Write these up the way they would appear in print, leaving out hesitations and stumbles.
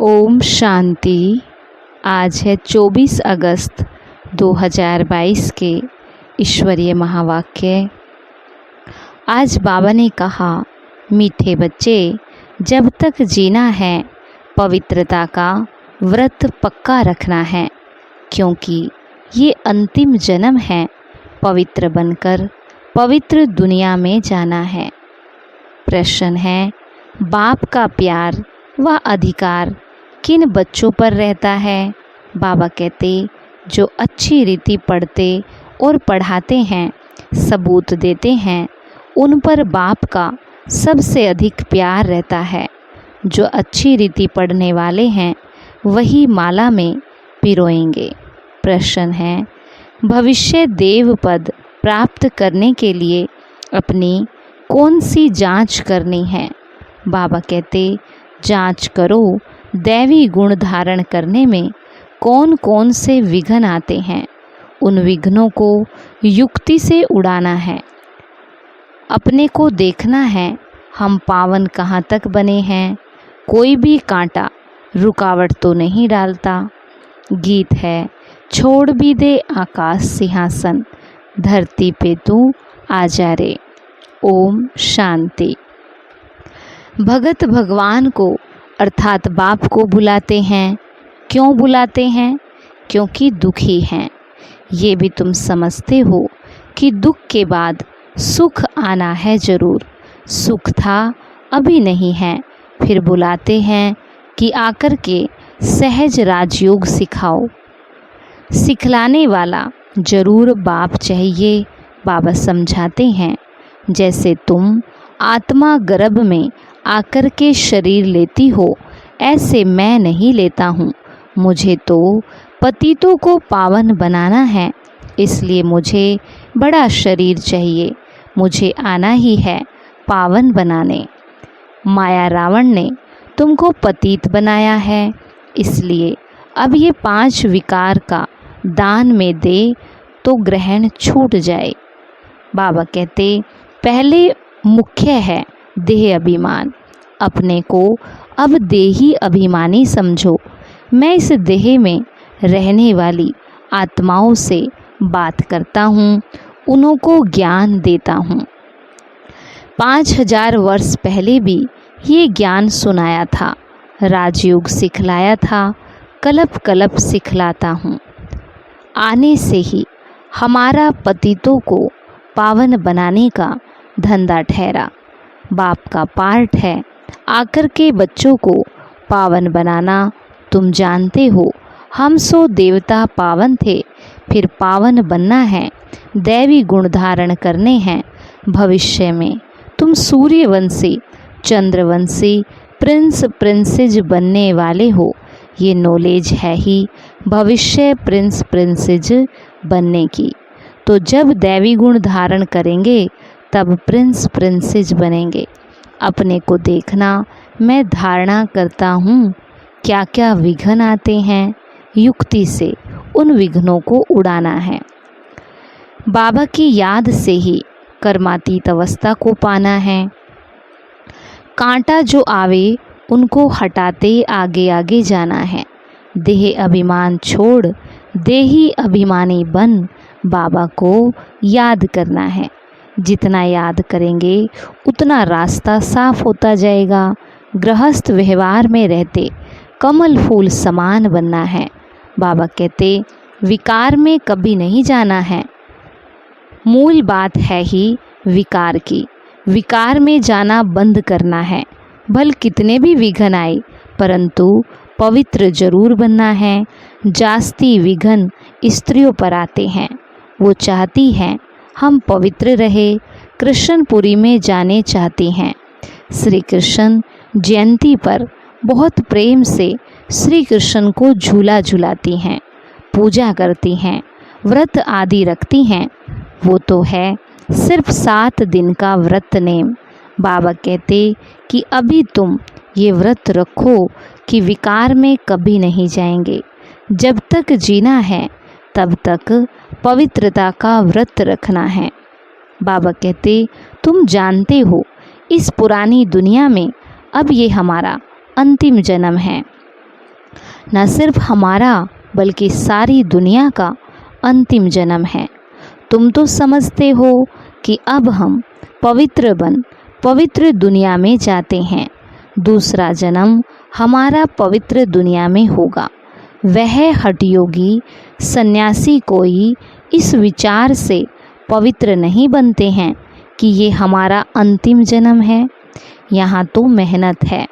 ओम शांति। आज है 24 अगस्त 2022 के ईश्वरीय महावाक्य। आज बाबा ने कहा, मीठे बच्चे, जब तक जीना है पवित्रता का व्रत पक्का रखना है, क्योंकि ये अंतिम जन्म है। पवित्र बनकर पवित्र दुनिया में जाना है। प्रश्न है, बाप का प्यार व अधिकार किन बच्चों पर रहता है? बाबा कहते, जो अच्छी रीति पढ़ते और पढ़ाते हैं, सबूत देते हैं, उन पर बाप का सबसे अधिक प्यार रहता है। जो अच्छी रीति पढ़ने वाले हैं वही माला में पिरोएंगे। प्रश्न है, भविष्य देव पद प्राप्त करने के लिए अपनी कौन सी जांच करनी है? बाबा कहते, जांच करो दैवी गुण धारण करने में कौन कौन से विघ्न आते हैं। उन विघ्नों को युक्ति से उड़ाना है। अपने को देखना है, हम पावन कहाँ तक बने हैं। कोई भी कांटा रुकावट तो नहीं डालता। गीत है, छोड़ भी दे आकाश सिंहासन, धरती पे तू आ जा रे। ओम शांति। भगत भगवान को अर्थात बाप को बुलाते हैं। क्यों बुलाते हैं? क्योंकि दुखी हैं। ये भी तुम समझते हो कि दुख के बाद सुख आना है जरूर। सुख था, अभी नहीं है। फिर बुलाते हैं कि आकर के सहज राजयोग सिखाओ। सिखलाने वाला जरूर बाप चाहिए। बाबा समझाते हैं, जैसे तुम आत्मा गर्भ में आकर के शरीर लेती हो, ऐसे मैं नहीं लेता हूँ। मुझे तो पतितों को पावन बनाना है, इसलिए मुझे बड़ा शरीर चाहिए। मुझे आना ही है पावन बनाने। माया रावण ने तुमको पतित बनाया है, इसलिए अब ये 5 विकार का दान में दे तो ग्रहण छूट जाए। बाबा कहते, पहले मुख्य है देह अभिमान। अपने को अब देही अभिमानी समझो। मैं इस देह में रहने वाली आत्माओं से बात करता हूँ, उन्हों को ज्ञान देता हूँ। 5000 वर्ष पहले भी ये ज्ञान सुनाया था, राजयोग सिखलाया था, कल्प कल्प सिखलाता हूँ। आने से ही हमारा पतितों को पावन बनाने का धंधा ठहरा। बाप का पार्ट है आकर के बच्चों को पावन बनाना। तुम जानते हो, हम सो देवता पावन थे, फिर पावन बनना है, दैवी गुण धारण करने हैं। भविष्य में तुम सूर्यवंशी, चंद्रवंशी, प्रिंस प्रिंसेज बनने वाले हो। ये नॉलेज है ही भविष्य प्रिंस प्रिंसेज बनने की। तो जब दैवी गुण धारण करेंगे तब प्रिंस प्रिंसेस बनेंगे। अपने को देखना, मैं धारणा करता हूँ क्या क्या विघ्न आते हैं। युक्ति से उन विघ्नों को उड़ाना है। बाबा की याद से ही कर्मातीत अवस्था को पाना है। कांटा जो आवे उनको हटाते आगे आगे जाना है। देह अभिमान छोड़ देही अभिमानी बन बाबा को याद करना है। जितना याद करेंगे उतना रास्ता साफ होता जाएगा। गृहस्थ व्यवहार में रहते कमल फूल समान बनना है। बाबा कहते, विकार में कभी नहीं जाना है। मूल बात है ही विकार की। विकार में जाना बंद करना है। भल कितने भी विघ्न आए, परंतु पवित्र जरूर बनना है। जास्ती विघ्न स्त्रियों पर आते हैं। वो चाहती हैं हम पवित्र रहे, कृष्णपुरी में जाने चाहती हैं। श्री कृष्ण जयंती पर बहुत प्रेम से श्री कृष्ण को झूला झुलाती हैं, पूजा करती हैं, व्रत आदि रखती हैं। वो तो है सिर्फ 7 दिन का व्रत नेम। बाबा कहते कि अभी तुम ये व्रत रखो कि विकार में कभी नहीं जाएंगे। जब तक जीना है तब तक पवित्रता का व्रत रखना है। बाबा कहते, तुम जानते हो इस पुरानी दुनिया में अब ये हमारा अंतिम जन्म है। न सिर्फ हमारा बल्कि सारी दुनिया का अंतिम जन्म है। तुम तो समझते हो कि अब हम पवित्र बन पवित्र दुनिया में जाते हैं। दूसरा जन्म हमारा पवित्र दुनिया में होगा। वह हठयोगी सन्यासी कोई इस विचार से पवित्र नहीं बनते हैं कि ये हमारा अंतिम जन्म है। यहाँ तो मेहनत है,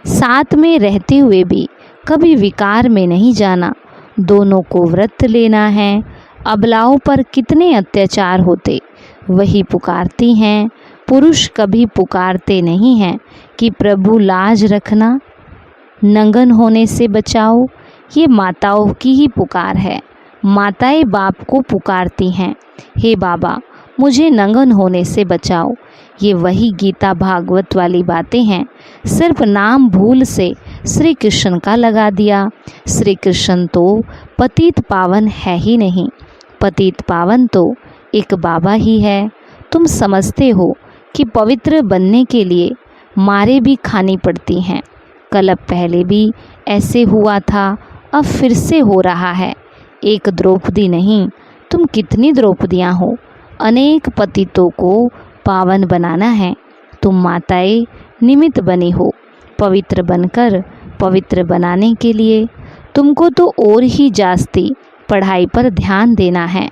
साथ में रहते हुए भी कभी विकार में नहीं जाना। दोनों को व्रत लेना है। अबलाओं पर कितने अत्याचार होते, वही पुकारती हैं। पुरुष कभी पुकारते नहीं हैं कि प्रभु लाज रखना, नंगन होने से बचाओ। ये माताओं की ही पुकार है। माताएं बाप को पुकारती हैं, हे बाबा मुझे नंगन होने से बचाओ। ये वही गीता भागवत वाली बातें हैं। सिर्फ नाम भूल से श्री कृष्ण का लगा दिया। श्री कृष्ण तो पतित पावन है ही नहीं, पतित पावन तो एक बाबा ही है। तुम समझते हो कि पवित्र बनने के लिए मारें भी खानी पड़ती हैं। कल्प पहले भी ऐसे हुआ था, अब फिर से हो रहा है। एक द्रौपदी नहीं, तुम कितनी द्रौपदियाँ हो। अनेक पतितों को पावन बनाना है। तुम माताएं निमित्त बनी हो पवित्र बनकर पवित्र बनाने के लिए। तुमको तो और ही जास्ती पढ़ाई पर ध्यान देना है,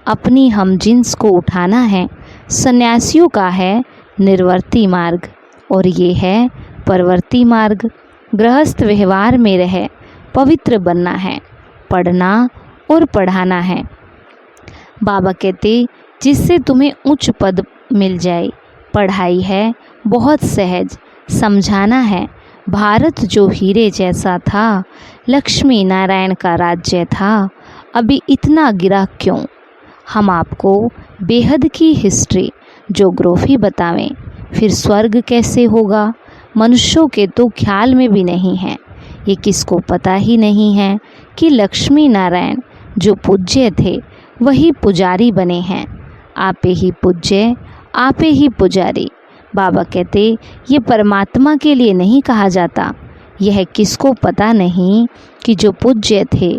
अपनी हमजिन्स को उठाना है। सन्यासियों का है निर्वर्ती मार्ग और ये है परवर्ती मार्ग। गृहस्थ व्यवहार में रह पवित्र बनना है, पढ़ना और पढ़ाना है। बाबा कहते जिससे तुम्हें उच्च पद मिल जाए। पढ़ाई है बहुत सहज, समझाना है। भारत जो हीरे जैसा था, लक्ष्मी नारायण का राज्य था, अभी इतना गिरा क्यों। हम आपको बेहद की हिस्ट्री ज्योग्राफी बतावें, फिर स्वर्ग कैसे होगा। मनुष्यों के तो ख्याल में भी नहीं है। ये किसको पता ही नहीं है कि लक्ष्मी नारायण जो पूज्य थे वही पुजारी बने हैं। आपे ही पूज्य, आपे ही पुजारी। बाबा कहते ये परमात्मा के लिए नहीं कहा जाता। यह किसको पता नहीं कि जो पूज्य थे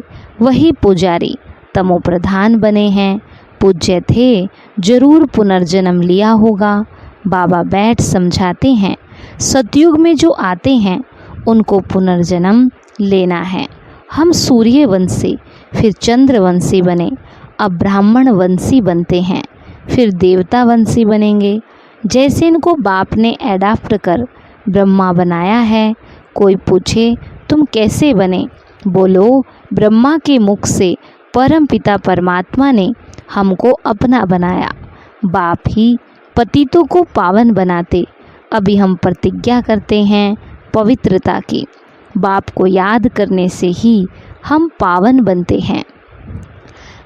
वही पुजारी तमो प्रधान बने हैं। पूज्य थे, जरूर पुनर्जन्म लिया होगा। बाबा बैठ समझाते हैं, सतयुग में जो आते हैं उनको पुनर्जन्म लेना है। हम सूर्यवंशी फिर चंद्रवंशी बने, अब ब्राह्मण वंशी बनते हैं, फिर देवता वंशी बनेंगे। जैसे इनको बाप ने एडाप्ट कर ब्रह्मा बनाया है। कोई पूछे तुम कैसे बने, बोलो ब्रह्मा के मुख से परम पिता परमात्मा ने हमको अपना बनाया। बाप ही पतितों को पावन बनाते। अभी हम प्रतिज्ञा करते हैं पवित्रता की। बाप को याद करने से ही हम पावन बनते हैं।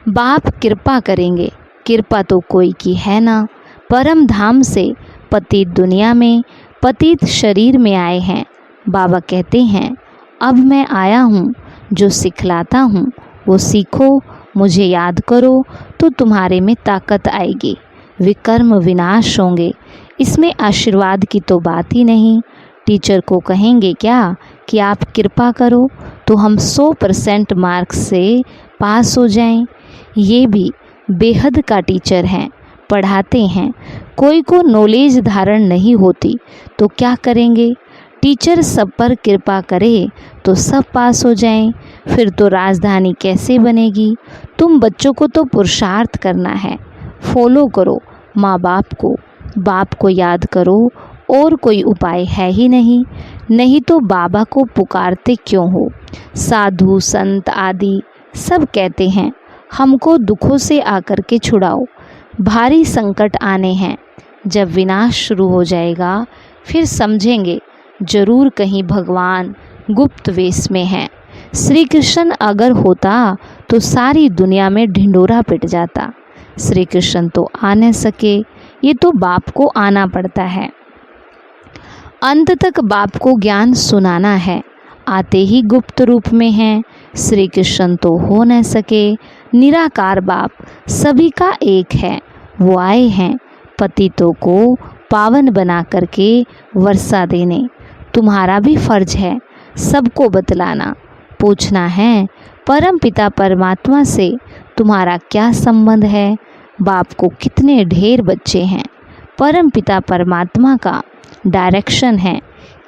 बाप कृपा करेंगे, कृपा तो कोई की है ना। परम धाम से पतित दुनिया में पतित शरीर में आए हैं। बाबा कहते हैं अब मैं आया हूँ, जो सिखलाता हूँ वो सीखो, मुझे याद करो तो तुम्हारे में ताकत आएगी, विकर्म विनाश होंगे। इसमें आशीर्वाद की तो बात ही नहीं। टीचर को कहेंगे क्या कि आप कृपा करो तो हम 100% मार्क्स से पास हो जाएं। ये भी बेहद का टीचर हैं, पढ़ाते हैं। कोई को नॉलेज धारण नहीं होती तो क्या करेंगे। टीचर सब पर कृपा करे तो सब पास हो जाएं। फिर तो राजधानी कैसे बनेगी। तुम बच्चों को तो पुरुषार्थ करना है, फॉलो करो माँ बाप को याद करो, और कोई उपाय है ही नहीं। नहीं तो बाबा को पुकारते क्यों हो। साधु संत आदि सब कहते हैं हमको दुखों से आकर के छुड़ाओ, भारी संकट आने हैं। जब विनाश शुरू हो जाएगा फिर समझेंगे जरूर कहीं भगवान गुप्त वेश में हैं। श्री कृष्ण अगर होता तो सारी दुनिया में ढिंडोरा पिट जाता। श्री कृष्ण तो आ न सके, ये तो बाप को आना पड़ता है। अंत तक बाप को ज्ञान सुनाना है, आते ही गुप्त रूप में हैं। श्री कृष्ण तो हो न सके, निराकार बाप सभी का एक है। वो आए हैं पतितों को पावन बना करके वर्षा देने। तुम्हारा भी फर्ज है सबको बतलाना। पूछना है परम पिता परमात्मा से तुम्हारा क्या संबंध है। बाप को कितने ढेर बच्चे हैं। परम पिता परमात्मा का डायरेक्शन है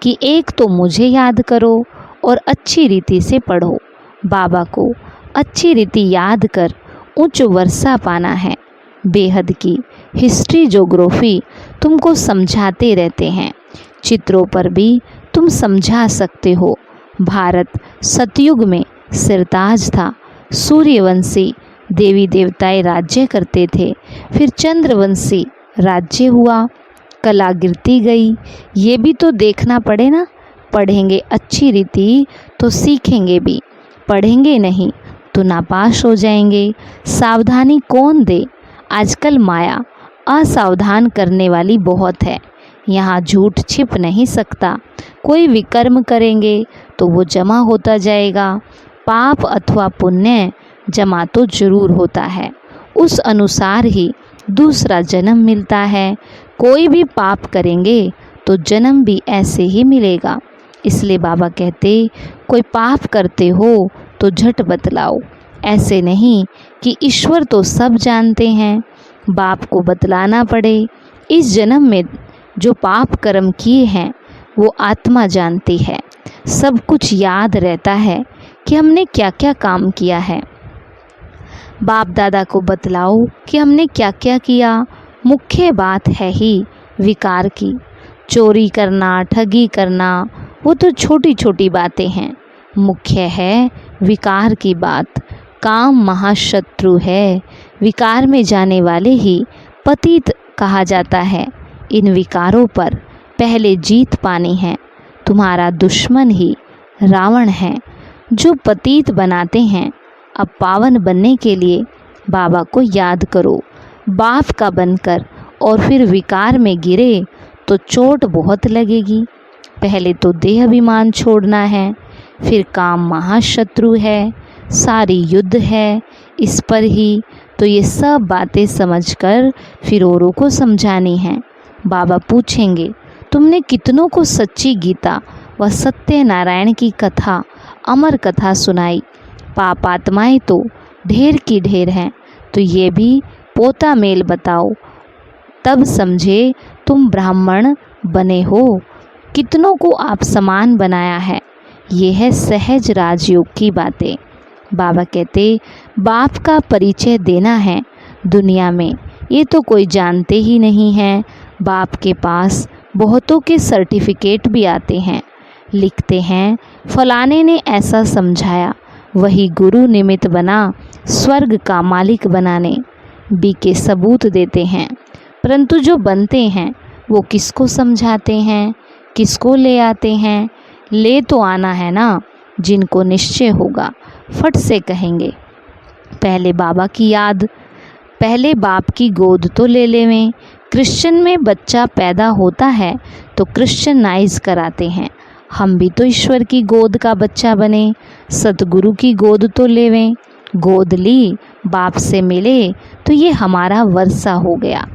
कि एक तो मुझे याद करो और अच्छी रीति से पढ़ो। बाबा को अच्छी रीति याद कर उच्च वर्षा पाना है। बेहद की हिस्ट्री ज्योग्राफी तुमको समझाते रहते हैं। चित्रों पर भी तुम समझा सकते हो। भारत सतयुग में सिरताज था। सूर्यवंशी देवी देवताएं राज्य करते थे। फिर चंद्रवंशी राज्य हुआ। कला गिरती गई। ये भी तो देखना पड़े ना। पढ़ेंगे अच्छी रीति तो सीखेंगे भी। पढ़ेंगे नहीं तो नापास हो जाएंगे। सावधानी कौन दे। आजकल माया असावधान करने वाली बहुत है। यहाँ झूठ छिप नहीं सकता। कोई विकर्म करेंगे तो वो जमा होता जाएगा। पाप अथवा पुण्य जमा तो जरूर होता है। उस अनुसार ही दूसरा जन्म मिलता है। कोई भी पाप करेंगे तो जन्म भी ऐसे ही मिलेगा। इसलिए बाबा कहते कोई पाप करते हो तो झट बतलाओ। ऐसे नहीं कि ईश्वर तो सब जानते हैं, बाप को बतलाना पड़े। इस जन्म में जो पाप कर्म किए हैं वो आत्मा जानती है। सब कुछ याद रहता है कि हमने क्या क्या काम किया है। बाप दादा को बतलाओ कि हमने क्या क्या किया। मुख्य बात है ही विकार की। चोरी करना, ठगी करना वो तो छोटी छोटी बातें हैं। मुख्य है विकार की बात। काम महाशत्रु है। विकार में जाने वाले ही पतित कहा जाता है। इन विकारों पर पहले जीत पानी है। तुम्हारा दुश्मन ही रावण है जो पतित बनाते हैं। अब पावन बनने के लिए बाबा को याद करो। बाप का बनकर और फिर विकार में गिरे तो चोट बहुत लगेगी। पहले तो देह अभिमान छोड़ना है। फिर काम महाशत्रु है। सारी युद्ध है इस पर ही। तो ये सब बातें समझकर फिर औरों को समझानी है। बाबा पूछेंगे तुमने कितनों को सच्ची गीता व सत्य नारायण की कथा, अमर कथा सुनाई। पापात्माएं तो ढेर की ढेर हैं। तो ये भी पोता मेल बताओ, तब समझे तुम ब्राह्मण बने हो। कितनों को आप समान बनाया है। ये है सहज राजयोग की बातें। बाबा कहते बाप का परिचय देना है दुनिया में। ये तो कोई जानते ही नहीं है। बाप के पास बहुतों के सर्टिफिकेट भी आते हैं। लिखते हैं फलाने ने ऐसा समझाया, वही गुरु निमित्त बना स्वर्ग का मालिक बनाने। बी के सबूत देते हैं। परंतु जो बनते हैं वो किसको समझाते हैं, किसको ले आते हैं। ले तो आना है ना। जिनको निश्चय होगा फट से कहेंगे पहले बाबा की याद, पहले बाप की गोद तो ले लेवें। क्रिश्चियन में बच्चा पैदा होता है तो क्रिश्चियनाइज कराते हैं। हम भी तो ईश्वर की गोद का बच्चा बने। सतगुरु की गोद तो लेवें। गोद ली, बाप से मिले तो ये हमारा वर्षा हो गया।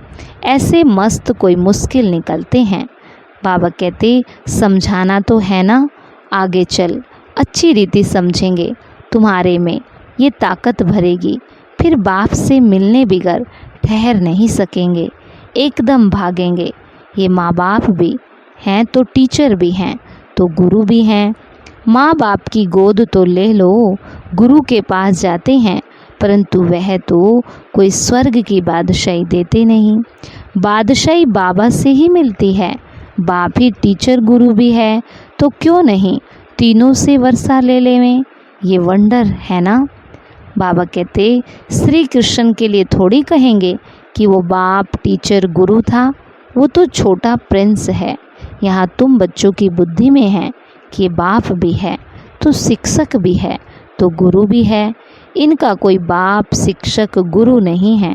ऐसे मस्त कोई मुश्किल निकलते हैं। बाबा कहते समझाना तो है ना। आगे चल अच्छी रीति समझेंगे। तुम्हारे में ये ताकत भरेगी। फिर बाप से मिलने बिगर ठहर नहीं सकेंगे। एकदम भागेंगे। ये माँ बाप भी हैं तो टीचर भी हैं तो गुरु भी हैं। माँ बाप की गोद तो ले लो। गुरु के पास जाते हैं परंतु वह तो कोई स्वर्ग की बादशाही देते नहीं। बादशाही बाबा से ही मिलती है। बाप ही टीचर गुरु भी है तो क्यों नहीं तीनों से वर्षा ले लेवें। ये वंडर है ना। बाबा कहते श्री कृष्ण के लिए थोड़ी कहेंगे कि वो बाप टीचर गुरु था। वो तो छोटा प्रिंस है। यहाँ तुम बच्चों की बुद्धि में है कि बाप भी है तो शिक्षक भी है तो गुरु भी है। इनका कोई बाप शिक्षक गुरु नहीं है।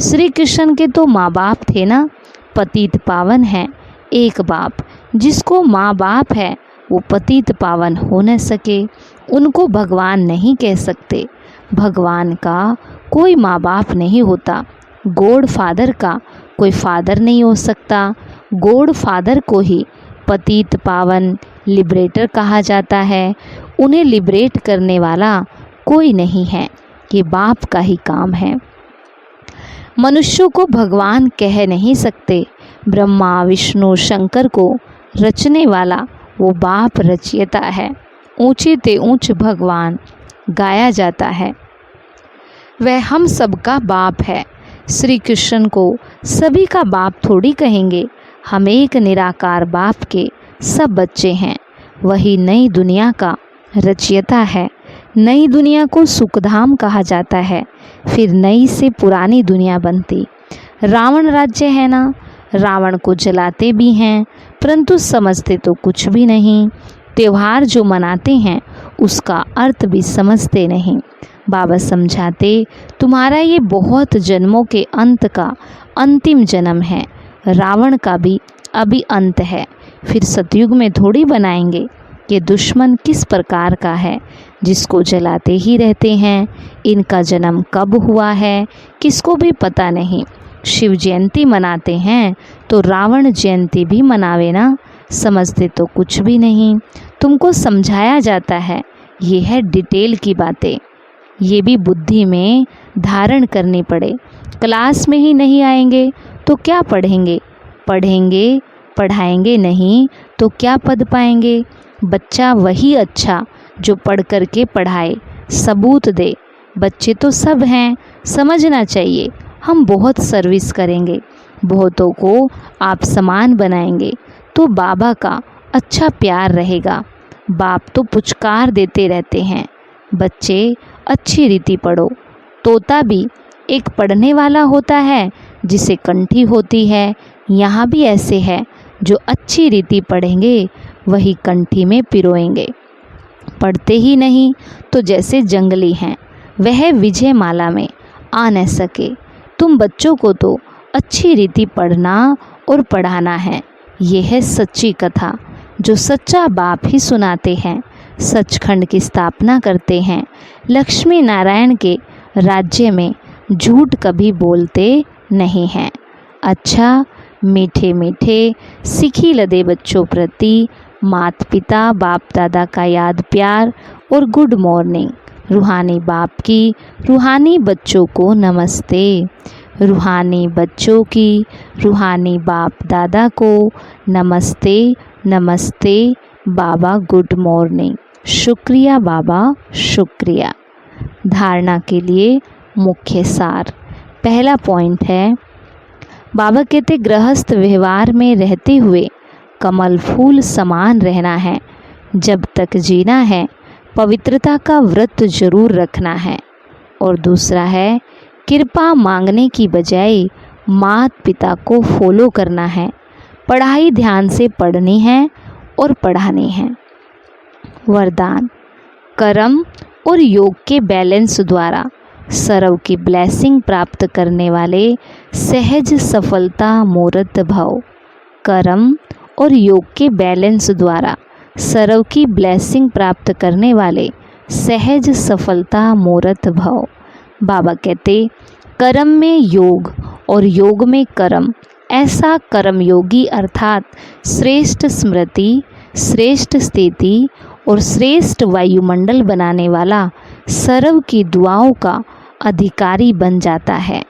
श्री कृष्ण के तो माँ बाप थे ना। पतित पावन है एक बाप। जिसको माँ बाप है वो पतित पावन हो न सके। उनको भगवान नहीं कह सकते। भगवान का कोई माँ बाप नहीं होता। गॉड फादर का कोई फादर नहीं हो सकता। गॉड फादर को ही पतित पावन लिबरेटर कहा जाता है। उन्हें लिबरेट करने वाला कोई नहीं है। ये बाप का ही काम है। मनुष्यों को भगवान कह नहीं सकते। ब्रह्मा विष्णु शंकर को रचने वाला वो बाप रचयिता है। ऊंचे ते ऊंच भगवान गाया जाता है। वह हम सबका बाप है। श्री कृष्ण को सभी का बाप थोड़ी कहेंगे। हम एक निराकार बाप के सब बच्चे हैं। वही नई दुनिया का रचयिता है। नई दुनिया को सुखधाम कहा जाता है। फिर नई से पुरानी दुनिया बनती। रावण राज्य है ना, रावण को जलाते भी हैं परंतु समझते तो कुछ भी नहीं। त्यौहार जो मनाते हैं उसका अर्थ भी समझते नहीं। बाबा समझाते तुम्हारा ये बहुत जन्मों के अंत का अंतिम जन्म है। रावण का भी अभी अंत है। फिर सतयुग में थोड़ी बनाएंगे। ये दुश्मन किस प्रकार का है, जिसको जलाते ही रहते हैं। इनका जन्म कब हुआ है किसको भी पता नहीं। शिव जयंती मनाते हैं तो रावण जयंती भी मनावे ना। समझते तो कुछ भी नहीं। तुमको समझाया जाता है। ये है डिटेल की बातें। ये भी बुद्धि में धारण करनी पड़े। क्लास में ही नहीं आएंगे तो क्या पढ़ेंगे। पढ़ाएंगे नहीं तो क्या पद पाएंगे। बच्चा वही अच्छा जो पढ़ कर के पढ़ाए, सबूत दे। बच्चे तो सब हैं, समझना चाहिए। हम बहुत सर्विस करेंगे, बहुतों को आप समान बनाएंगे तो बाबा का अच्छा प्यार रहेगा। बाप तो पुचकार देते रहते हैं, बच्चे अच्छी रीति पढ़ो। तोता भी एक पढ़ने वाला होता है जिसे कंठी होती है। यहाँ भी ऐसे है जो अच्छी रीति पढ़ेंगे वही कंठी में पिरोएंगे। पढ़ते ही नहीं तो जैसे जंगली हैं, वह विजय माला में आ न सके। तुम बच्चों को तो अच्छी रीति पढ़ना और पढ़ाना है। ये है सच्ची कथा जो सच्चा बाप ही सुनाते हैं। सचखंड की स्थापना करते हैं। लक्ष्मी नारायण के राज्य में झूठ कभी बोलते नहीं हैं। अच्छा मीठे मीठे सिखी लदे बच्चों प्रति माता पिता बाप दादा का याद प्यार और गुड मॉर्निंग। रूहानी बाप की रूहानी बच्चों को नमस्ते। रूहानी बच्चों की रूहानी बाप दादा को नमस्ते नमस्ते। बाबा गुड मॉर्निंग। शुक्रिया बाबा शुक्रिया। धारणा के लिए मुख्य सार। पहला पॉइंट है, बाबा कहते गृहस्थ व्यवहार में रहते हुए कमल फूल समान रहना है। जब तक जीना है पवित्रता का व्रत जरूर रखना है। और दूसरा है, कृपा मांगने की बजाय माता पिता को फॉलो करना है। पढ़ाई ध्यान से पढ़नी है और पढ़ानी है। वरदान, कर्म और योग के बैलेंस द्वारा सर्व की ब्लेसिंग प्राप्त करने वाले सहज सफलता मूर्त भव। कर्म और योग के बैलेंस द्वारा सर्व की ब्लेसिंग प्राप्त करने वाले सहज सफलता मूर्त भव। बाबा कहते कर्म में योग और योग में कर्म। ऐसा कर्मयोगी अर्थात श्रेष्ठ स्मृति, श्रेष्ठ स्थिति और श्रेष्ठ वायुमंडल बनाने वाला सर्व की दुआओं का अधिकारी बन जाता है।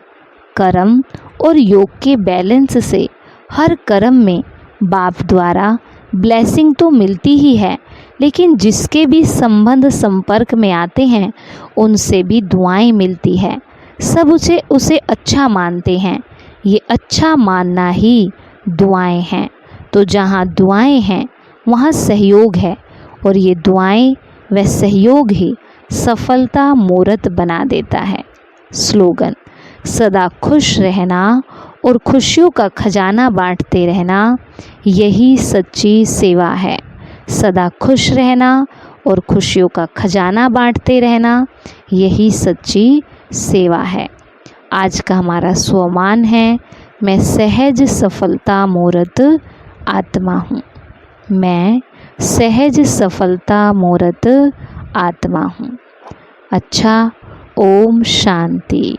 कर्म और योग के बैलेंस से हर कर्म में बाप द्वारा ब्लेसिंग तो मिलती ही है, लेकिन जिसके भी संबंध संपर्क में आते हैं उनसे भी दुआएं मिलती है। सब उसे अच्छा मानते हैं। ये अच्छा मानना ही दुआएं हैं। तो जहाँ दुआएं हैं वहाँ सहयोग है, और ये दुआएं व सहयोग ही सफलता मूर्त बना देता है। स्लोगन, सदा खुश रहना और खुशियों का खजाना बांटते रहना, यही सच्ची सेवा है। सदा खुश रहना और खुशियों का खजाना बांटते रहना, यही सच्ची सेवा है। आज का हमारा स्वमान है, मैं सहज सफलता मूर्त आत्मा हूँ। मैं सहज सफलता मूर्त आत्मा हूँ। अच्छा, ओम शांति।